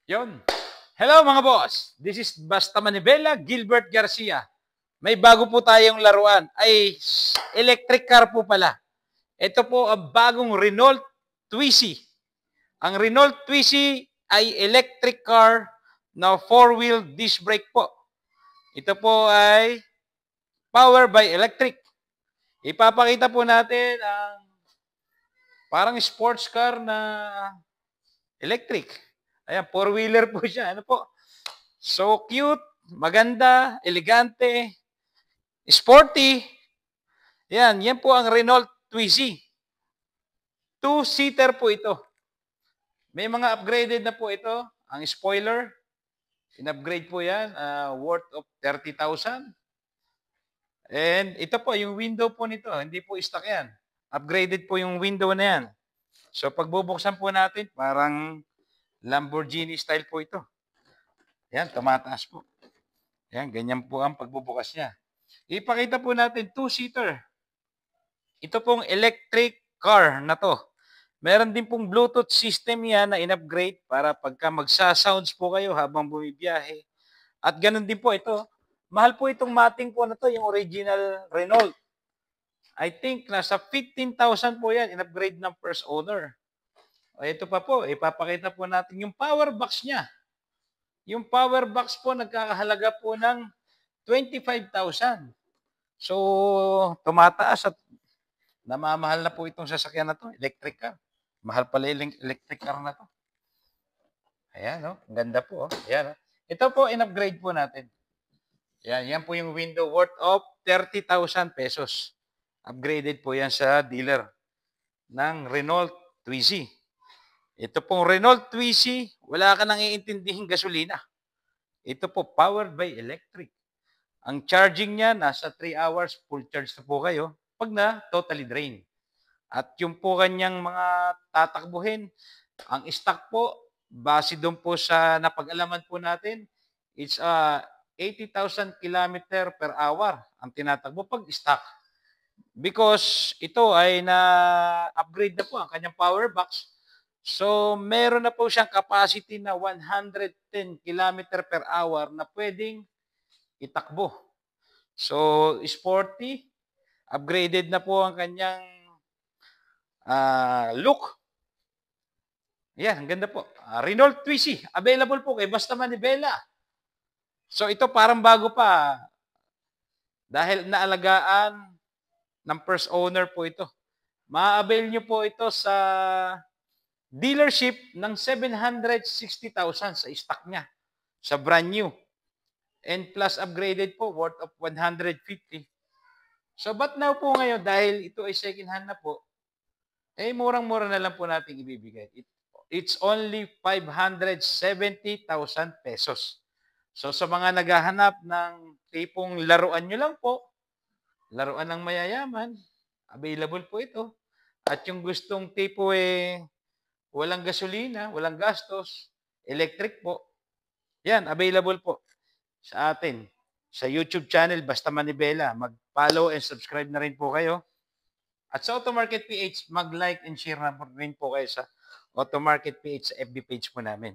Yon. Hello mga boss. This is Basta Manibela, Gilbert Garcia. May bago po tayong laruan. Ay, electric car po pala. Ito po ang bagong Renault Twizy. Ang Renault Twizy ay electric car na 4-wheel disc brake po. Ito po ay power by electric. Ipapakita po natin ang parang sports car na electric. Ayan, 4-wheeler po siya. Ano po? So cute, maganda, elegante, sporty. Yan po ang Renault Twizy. 2-seater po ito. May mga upgraded na po ito. Ang spoiler, in-upgrade po yan, worth of 30,000. And ito po, yung window po nito, hindi po stock yan. Upgraded po yung window na yan. So pagbubuksan po natin, parang Lamborghini style po ito. Yan, tumataas po. Yan, ganyan po ang pagbubukas niya. Ipakita po natin, 2-seater. Ito pong electric car na to. Meron din pong Bluetooth system yan na in-upgrade para pagka magsa-sounds po kayo habang bumibiyahe. At ganun din po ito. Mahal po itong mating po na to, yung original Renault. I think nasa 15,000 po yan, in-upgrade ng first owner. O ito pa po, ipapakita po natin yung power box niya. Yung power box po, nagkakahalaga po ng 25,000. So, tumataas at namamahal na po itong sasakyan na to, electric car. Mahal pala yung electric car na to. Ayan, no? Ang ganda po. Oh. Ayan, no? Ito po, in-upgrade po natin. Yan po yung window worth of 30,000 pesos. Upgraded po yan sa dealer ng Renault Twizy. Ito pong Renault Twizy, wala ka nang iintindihing gasolina. Ito po, powered by electric. Ang charging niya, nasa 3 hours, full charge na po kayo, pag na totally drain. At yung po kanyang mga tatakbuhin, ang stock po, base doon po sa napag-alaman po natin, it's 80,000 km per hour ang tinatakbo pag stock. Because ito ay na-upgrade na po ang kanyang power box. So, meron na po siyang capacity na 110 km per hour na pwedeng itakbo. So, sporty, upgraded na po ang kanyang look. Yan, ang ganda po. Renault Twizy, available po kay Basta Manibela. So, ito parang bago pa. Dahil naalagaan ng first owner po ito. Ma-avail nyo po ito sa dealership ng 760,000 sa stock niya. Sa brand new. And plus upgraded po, worth of 150. So, but now po ngayon, dahil ito ay second hand na po, eh, murang-mura na lang po natin ibibigay. It's only 570,000 pesos. So, sa mga naghahanap ng tipong laruan nyo lang po, laruan ng mayayaman, available po ito. At yung gustong tipo walang gasolina, walang gastos, electric po, yan, available po sa atin. Sa YouTube channel, Basta Manibela. Mag-follow and subscribe na rin po kayo. At sa Automarket PH, mag-like and share na rin po kayo sa Automarket PH sa FB page po namin.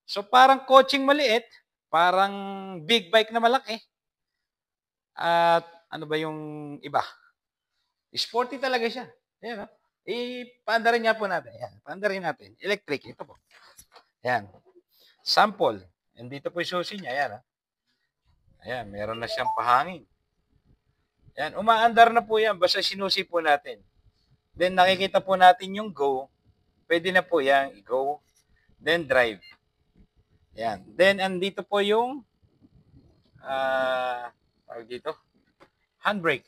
So parang coaching maliit, parang big bike na malaki. At ano ba yung iba? Sporty talaga siya. Ayan, no? Ipaandarin nga po natin. Ayan, paandarin natin. Electric, ito po. Ayan. Sample. And dito po yung susi niya. Ayan, no? Ayan, meron na siyang pahangin. Ayan, umaandar na po yan. Basta sinusi po natin. Then nakikita po natin yung go. Pwede na po yan, go. Then drive. Ayan. Then andito po yung dito, handbrake.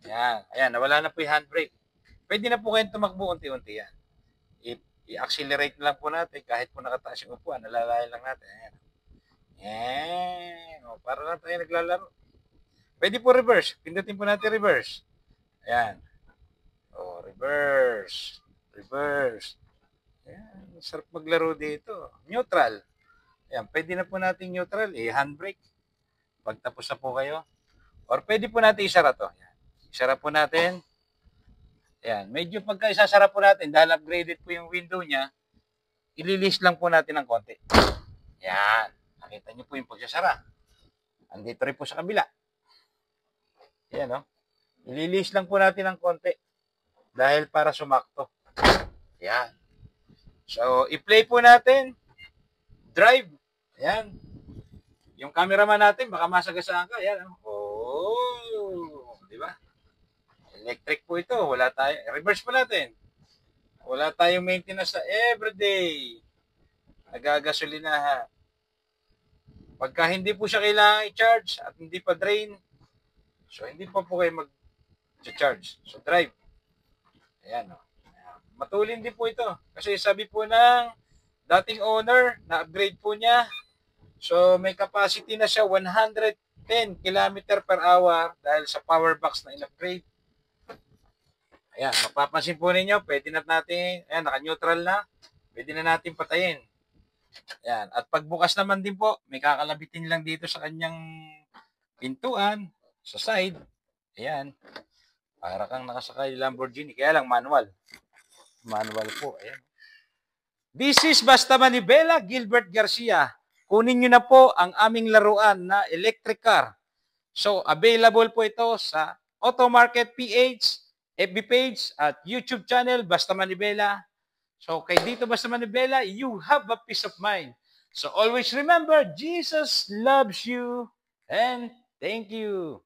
Ayan. Ayan, nawala na po yung handbrake. Pwede na po kayong tumakbo unti-unti yan. I-accelerate lang po natin kahit po nakataas yung upuan. Nalalaya lang natin. Ayan. Ayan. O, para lang tayo naglalaro. Pwede po reverse. Pindutin po natin reverse. Ayan. O, reverse. Reverse. Ayan. Sarap maglaro dito. Neutral. Ayan. Pwede na po natin neutral. Handbrake. Pagtapos na po kayo. Or pwede po natin isara to. Ayan. Isara po natin. Ayan. Medyo pagka isasara po natin, dahil upgraded po yung window niya, ililis lang po natin ng konti. Ayan. Nakita niyo po yung pagsasara. Andito rin po sa kabila. Ayan, no? Ililis lang po natin ng konti. Dahil para sumakto. Ayan. So, i-play po natin. Drive. Ayan. Yung cameraman natin, baka masagasaan ka. Ayan. Oh. Di ba? Electric po ito. Wala tayo. Reverse po natin. Wala tayong maintenance sa everyday. Nagagasolinahan. Pagka hindi po siya kailangan i-charge at hindi pa drain, so hindi pa po kayo mag-charge. So drive. Ayan, no? Matulin din po ito. Kasi sabi po ng dating owner, na-upgrade po niya. So may capacity na siya 110 km per hour dahil sa power box na in-upgrade. Ayan, mapapansin po ninyo, pwede na natin, ayan, naka-neutral na. Pwede na natin patayin. Ayan, at pagbukas naman din po, may kakalabitin lang dito sa kanyang pintuan, sa side. Ayan, para kang nakasakay Lamborghini, kaya lang manual. Manual po, ayan. This is Basta Manibela, Gilbert Garcia. Kunin nyo na po ang aming laruan na electric car. So, available po ito sa Auto Market PH, FB page at YouTube channel, Basta Manibela. So, kay dito Basta Manibela, you have a peace of mind. So, always remember, Jesus loves you and thank you.